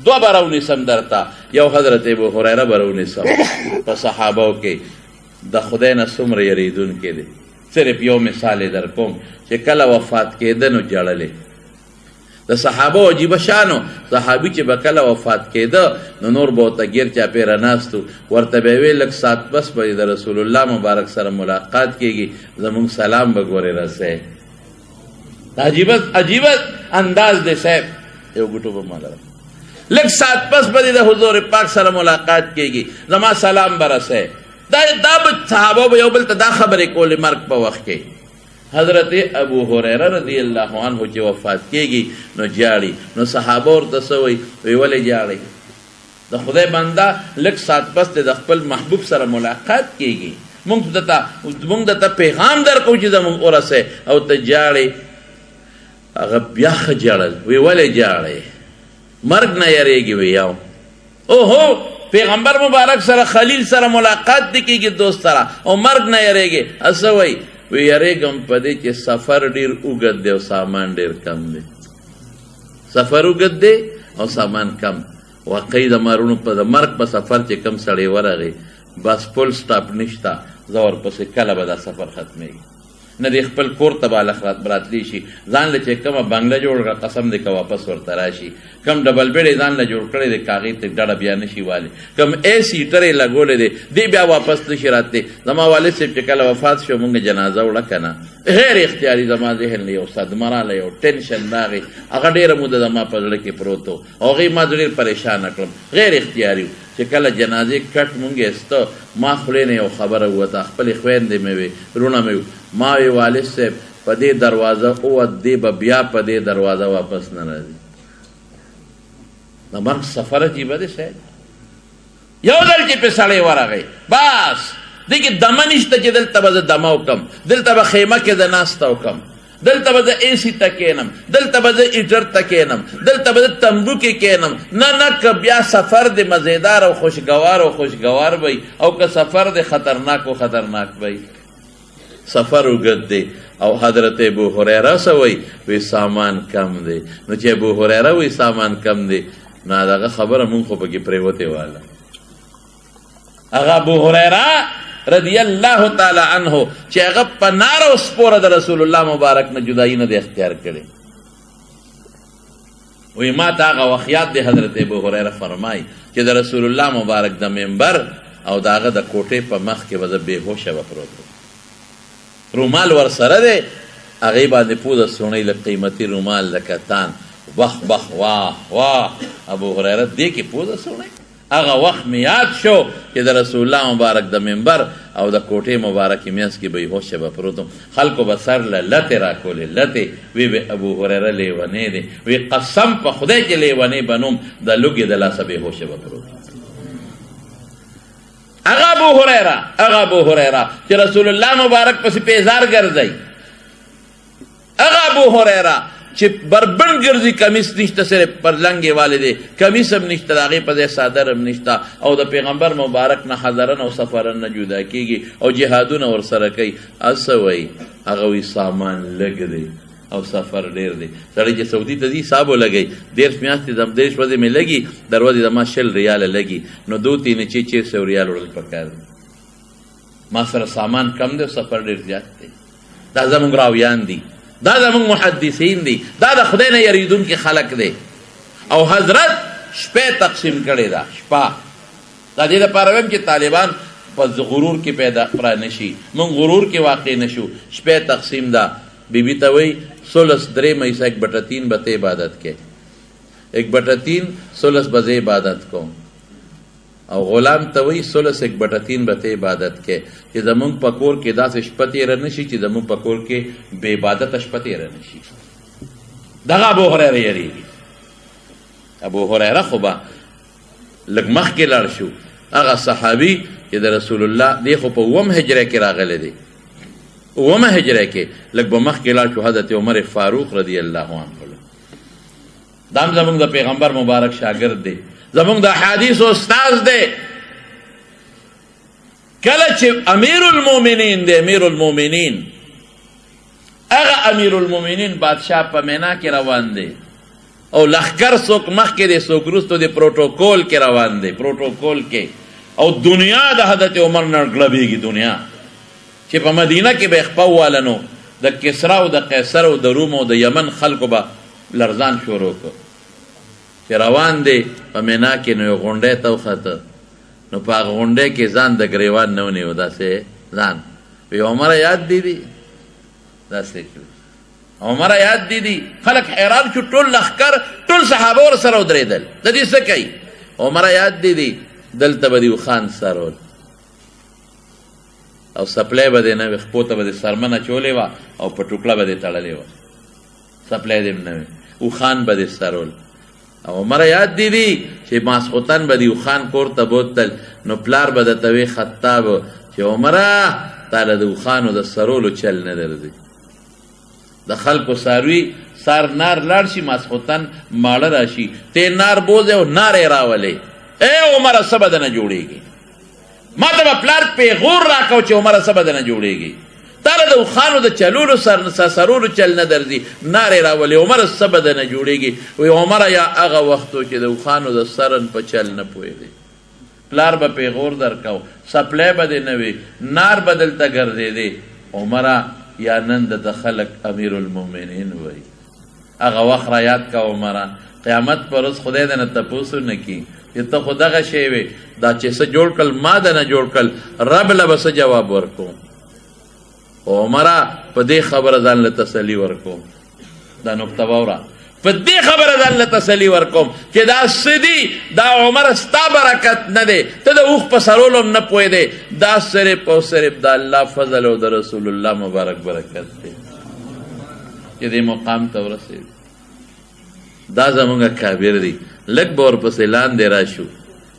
دو برونیسم درته، یو حضرت ابو هریره برونیسم په صحابو کې د خدای نه څومره یریدونکی دی. صرف یو مثال یې در کوم چې کله وفات کېده نو ژړلې. د صحابو عجیبه شانو، صحابي چې به کله وفات کېده نو نور به ورته ګیر چاپېره ناستو، ورته به یې ویل لږ ساعت پس به د رسول الله مبارک سره ملاقات کېږي، زمونږ سلام به ګورې رسئ. عجیبه انداز دی صاحب. یو ګوټو به ما لره لږ ساعت پس به د حضور پاک سره ملاقات کېږي، زما سلام به رسئ. دا به صحابه به یو بل ته دا خبرې کولې مرګ په وخت کې. حضرت ابو هریره رضی الله عنه چې وفات کېږي نو جاړي، نو صحابه ورته څه وایي؟ وی ولې جاړئ؟ د خدای بنده لږ ساعت پس د خپل محبوب سره ملاقات کېږي، موږ درته پیغام درکوو چې زموږ ورسئ او ته جاړې. هغه بیا ښه جاړل. وی ولې جاړئ؟ مرګ نه یریږي؟ وی یو اوهو پیغمبر مبارک سره خلیل سره ملاقات دی کېږي، دوست سره، او مرګ نه یریږي. څه وایي؟ وی یریږم په دې چې سفر ډېر اوږد دی او سامان ډېر کم دی. سفر اوږد دی او سامان کم. واقعي د مرګ په سفر چې کم سړی ورغی بس فل سټاپ نشته، زه ورپسې کله به دا سفر ختمیږي. نه دی خپل کور ته به راتلی شي، ځان له چې کومه بنګله جوړ کړه قسم دی که واپس ورته راشي. کم ډبل بیډ یې ځان له جوړ کړی دی کاغې ته ډډه بیا نشي والی، کم اے سیټر یې لګولی دی دی بیا واپس نشي راتلی. زما والد صاحب چې کله وفات شو مونږ جنازه وړه که نه، غیر اختیاري زما ذهن له یو صدمه راله، یو ټینشن راغی، هغه ډېره موده زما په زړه کې پروت و او هغې ما ډېر پریشانه کړم، غیر اختیاري و. چې کله جنازې کټ مونږ ایسته ما خولې نه یو خبره ووته، خپلې خویندې مې وې، رونه مې ما وی والد صاحب په دې دروازه اووت، دی به بیا په دې دروازه واپس نه راځي. د مرګ سفر عجیبه دی صاحب. یو ځل چې پې سړی ورغی بس دې کې دمه نشته چې دلته به زه دمه وکړم، دلته به خیمه کې زه ناسته وکړم، دلته به زه اے سی ته کښېنم، دلته به زه ایټر ته کښېنم، دلته به زه تمبو کې کښېنم. نه که بیا سفر د مزیدار او خوشګوار وی، او که سفر د خطرناک و خطرناک وی. سفر اوږد دی. او حضرت ابو هریره څه وایي؟ وی سامان کم دی. نو چې ابو هریره وی سامان کم دی نو دغه خبره مونږ خو پکې پرېوتې واله. هغه ابو هریره رضی الله تعالی عنه چې هغه په نار او سپوره د رسول الله مبارک نه جدایي نه دی اختیار کړې. وی ما ته هغه وخت یاد دی حضرت ابو هریره فرمایي چې د رسول الله مبارک د منبر او د هغه د کوټې په مخ کې به زه بېهوشه به پروت وم. رومال ور سره دی، هغې باندې پوده سوڼۍ له قیمتي رومال د کتان بخ واه واه. ابو هریره دې کې پوده سوڼۍ. هغه وخت مې یاد شو چې د رسول الله مبارک د منبر او د کوټې مبارکې منځ کې بېهوشه به پروت وم. خلکو به سر له لتې راکولې لتې. وی به ابو هریره لیونی دی. وی قسم په خدای چې لیونی به نوم د لوږې د لاسه بېهوشه به پروت وم. هغه ابو هریره چې رسول الله مبارک پسې پیزار ګرځئ، هغه ابو هریره چې بربند ګرځي، کمیس نشته، صرف پر لنګې والې دی، کمیس هم نشته، د هغې په ځای څادر هم نشته، او د پیغمبر مبارک نه حضرن او سفرن نه جدا کېږي او جهادونه ورسره کوي. څه وایي؟ هغه وایي سامان لږ دی او سفر ډېر دی. سړی چې سعودي ته ځي حساب ولګئ، 13 میاشتې 13 ورځې مې لګي، در ورځې زما 20 ریاله لګي، نو 2-3 چې 400 ریال وړل پکار دی. ما سره سامان کم دی او سفر ډېر زیات دی. دا زموږ راویان دي، دا زموږ محدثین دي، دا د خدای نه یریدونکي خلک دی. او حضرت شپې تقسیم کړې ده. شپه دا دې دپاره ویم چې طالبان په غرور کې پیدا نه شي، موږ غرور کې واقع نه شو. شپې تقسیم ده. بیبی ته وایي 16 ایسا 1/3 به ته عبادت کې، 1/3 16 به زه عبادت کوم. او غلام ته وایي 16 1/3 به ته عبادت کې، چې زمونږ په کور کې داسې شپه تېره نه شي چې زمونږ په کور کې بې عبادته شپه تېره نه شي. دغه ابو هریره یریږي. ابو هریره خو به لږ مخکې لاړ شو. هغه صحابي چې د رسول الله دی خو په 9 هجره کې راغلی دی، 9 هجره کې لږ به مخکې لاړ شو. حضرت عمر فاروق رضی الله عنه دا هم زمونږ د پیغمبر مبارک شاګرد دی، زمونږ د احادیثو استاذ دی. کله چې امیر المؤمنین دی، امیر المؤمنین، هغه امیر المؤمنین بادشاہ په مینا کې روان دی. او لخکر څوک مخکې دی څوک وروستو دی پروټوکول کې روان دی پروټوکول کې او دنیا د حضرت عمر نه غړبېږي دنیا چې په مدینه کې به خپه واله نو د کسرا او د قیصر او د روم او د یمن خلکو به لرزان شروع کړ چې روان دی په مینا کې نو یو غونډی ته وخته نو په هغه غونډۍ کې ځان د ګریوان نه ونیو داسې ځان وی عمره یاد دی داسې عمره یاد دی خلک حیران شو ټول لښکر ټول صحابه ورسره ودرېدل د دې څه کوي عمره یاد دی دلته به د اوښان سرول او سپلی به دې نه وي خپو ته به دې سرمنه چولې وه او په ټوکړه به دې تړلې وه سپلی دې نه وي اوښان به دې سرول او عمره یاد دی چې ماسخوتن به د اوښان کور ته بوتل نو پلار به درته وی خطاب چې عمره تاله د اوښانو د سرولو چل نه درځي د خلکو څاروي سار نار لاړ شي ماسخوتن ماړه راشي ته نار بوځې او نار یې راولې ای عمره څه به دنه جوړېږي ما ته به پلار پیغور راکو چې عمره څه به دنه جوړېږي تاله د اوښانو د چلولو سرولو چل نه درځي نار یې راولې عمره څه به دنه جوړېږي وی عمره یا هغه وخت و چې د اوښانو د سرن په چل نه پوهېدې پلار به پیغور درکو سپلی به دې نه وي نار به دلته ګرځېدې عمره یا نن د خلک امیر المؤمنین وایي هغه وخت را یاد کا عمره قیامت پر ورځ خدای دې نه تپوس نه کي چې ته خو دغه شی وې دا چې څه جوړ کړل ما ده نه جوړ کړل رب له به څه جواب ورکوم عمره په دې خبره ځان له تسلي ورکوم دا نکته واوره په دې خبره ځان له تسلي ورکوم چې دا څه دي دا عمره ستا برکت نه دی ته د اوښ په سرولو هم نه پوهېدې دا صرف او صرف د الله فضل او د رسول الله مبارک برکت دی چې دې مقام ته ورسېد دا زمونږ اکابر دي لږ به ورپسې لاندې راشو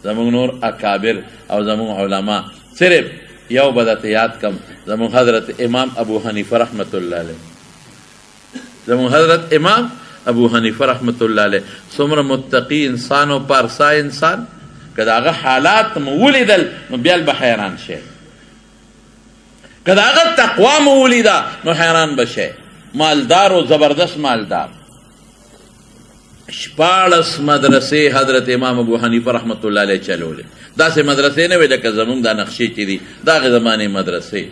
زمونږ نور اکابر او زمونږ علما صرف یو به درته یاد کم زمونږ حضرت امام ابو حنیفه رحمت الله علیه زمونږ حضرت امام ابو حنیفه رحمت الله علیه څومره متقي انسان او پارسا انسان که د هغه حالات مو ولیدل نو بیا به حیران شئ که د هغه تقوا مو ولیده نو حیران به شئ مالدار و زبردست مالدار 14 مدرسې حضرت امام ابو حنیفه رحمت الله علیه چلولې داسې مدرسې نه وې لکه زمونږ دا نقشې چې دي د هغې زمانې مدرسې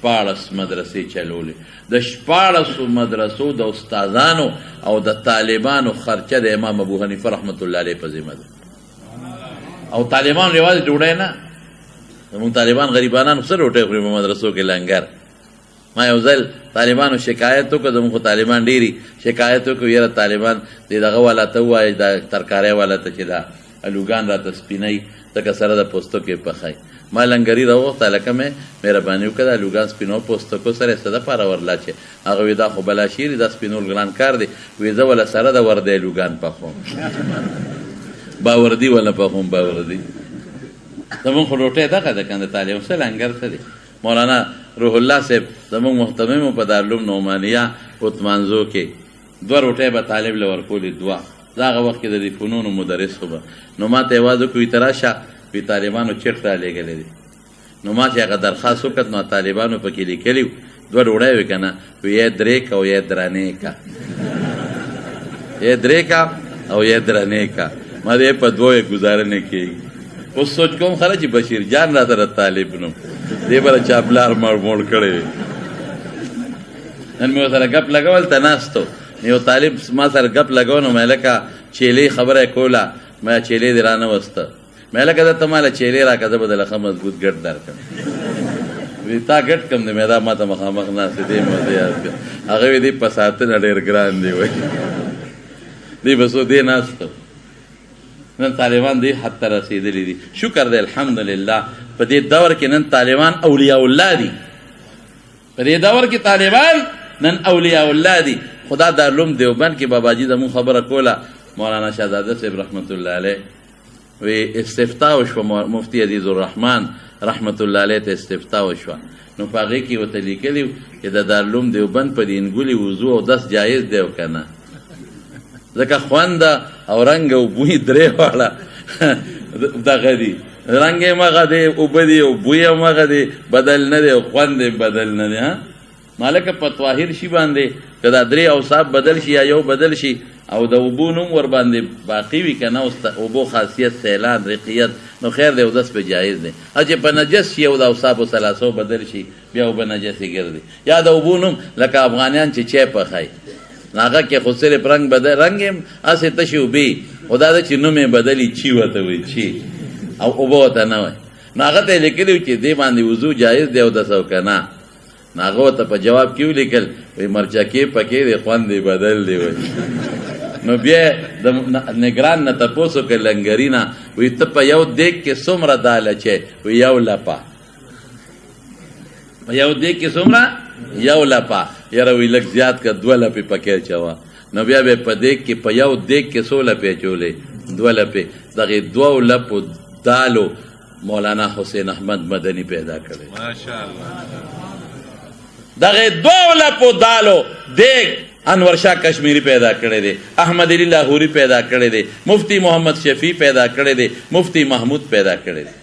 14 مدرسې چلولې د 14 مدرسو د استادانو او د طالبانو خرچه د امام ابو حنیفه رحمت الله علیه په ذمه ده او طالبان یوازې ډوډۍ نه زمونږ طالبان غریبانان څه ډوډۍ خوري په مدرسو کې لنګر ما یو ځل طالبانو شکایت وکړه زموږ خو طالبان ډېري شکایت وکړو یاره طالبان دې دغه والا ته ووایي دا ترکاری والا ته چې دا الوګان راته سپینوي ځکه سره د پوستو کې پخی ما لنګري راوغوښته لکه مې مهرباني وکړه دا الوګان سپینو پوستکو سره یې څه دپاره ورلا چې هغه وی دا خو بلا شیر دا سپینول ګران کار دی وی زه وله سره د وردی الوګان پخوم باوردي وله پخوم باوردي زمونږ خو ډوټۍ دغه ده که د طالب څه لنګر څه دی مولانا روح الله صاحب زمونږ محتمم په دارالعلوم نعمانیه عثمانزو کې 2 روټۍ به طالب له ورکولې 2 د هغه وخت کې د دې فنونو مدرس خو به نو ما ته یې اواز وکړو ته راشه وي طالبانو چټ رالېږلی دی نو ما چې هغه درخواست وکړ نو طالبانو پکې لیکلي 2 ډوډۍ وې که نه وي یې درې که او یې درنې که یې درې که او یې درنې که ما دې په 2 یې ګزاره نه کېږي اوس سوچ کوم خره چې بشیر جان راته د طالب نو دې بله چا پلار مړ کړی وي نن مې ورسره ګپ لګول ته ناست یو طالب ما سره ګپ لګو نو مې لکه چیلې خبره یې کوله ما چیلې دې رانه وسته مې لکه درته ماله چیلې راکړه زه به دله ښه مضبوط ګټ درکړم وی تا ګټ کم دی مې دا ما ته مخامخ ناست دې مزه یاد کړه هغه وی دې په ساتنه ډېر ګران دی وایي دې بسو دې ناستو نن طالبان دې حد ته رسېدلي دي شکر دی الحمدلله په دې دور کې نن طالبان اولیاء الله دي په دې دور کې طالبان نن اولیاء الله دي خدا دارالعلوم دیوبند کې باباجي زموږ خبره کوله مولانا شهزاده صاحب رحمت الله علیه وی استفتاء وشوه مفتی عزیز الرحمن رحمت الله علیه ته استفتاء وشوه نو په هغې کې ورته لیکلي چې د دارالعلوم دیوبند په دې انګولي وضو او دس جایز دی او که نه ځکه خوند او رنګ او بوی درې واړه دغه دي رنګ یې مغه دی اوبه دي او بوی یې مغه دی بدل نه دی او خوند یې بدل نه دی ما لکه په طاهر شي باندې که دا 3 اوصاف بدل شي یا یو بدل شي او د اوبو نوم ور باندې باقي وي که نه اوس د اوبو خاصیت سیلان رقیت نو خیر دی اودس پې جایز دی چې په نجس شي او د اوصافو ثلاثو بدل شي بیا اوبه نجسې ګرځي یا د اوبو نوم لکه افغانیان چې چای پخوي هغه کې خو صرف رنګ بدل رنګ یې هسې تشې اوبې خو دا ده چې نوم یې بدلي چی ورته وایي چی او اوبه ورته نه وایي نو هغه ته یې لیکلي و چې دې باندې وضو جایز دی اودس او که نه نو هغه ورته په جواب کې ولیکل وایي مرچکې پکې دی خوند یې بدل دی وایي نو بیا د نگران نه تپوس وکړ لنګري نه وایي ته په یو دیګ کې څومره دال اچې وایي یو لپه په یو دیګ کې څومره یو لپه یاره وایي لږ زیات که 2 لپې پکې اچوه نو بیا به په دیګ کې په یو دیګ کې 100 لپې اچولې 2 لپې دغې 2 لپو دالو مولانا حسین احمد مدنی پیدا کړی دغې 2 لپو دالو دیګ انور شاه کشمیری پیدا کړی دی احمد علی لاهوری پیدا کړی دی مفتی محمد شفیع پیدا کړی دی مفتی محمود پیدا کړی دی